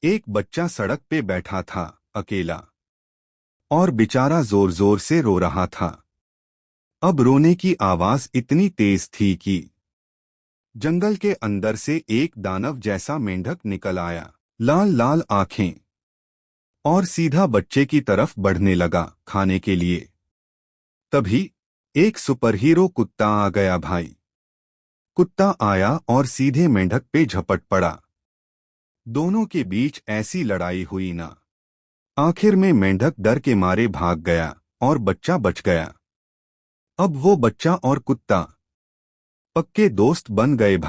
एक बच्चा सड़क पे बैठा था, अकेला, और बेचारा जोर जोर से रो रहा था। अब रोने की आवाज इतनी तेज थी कि जंगल के अंदर से एक दानव जैसा मेंढक निकल आया, लाल लाल आंखें, और सीधा बच्चे की तरफ बढ़ने लगा खाने के लिए। तभी एक सुपरहीरो कुत्ता आ गया भाई। कुत्ता आया और सीधे मेंढक पे झपट पड़ा। दोनों के बीच ऐसी लड़ाई हुई ना। आखिर में मेंढक डर के मारे भाग गया और बच्चा बच गया। अब वो बच्चा और कुत्ता पक्के दोस्त बन गए भाई।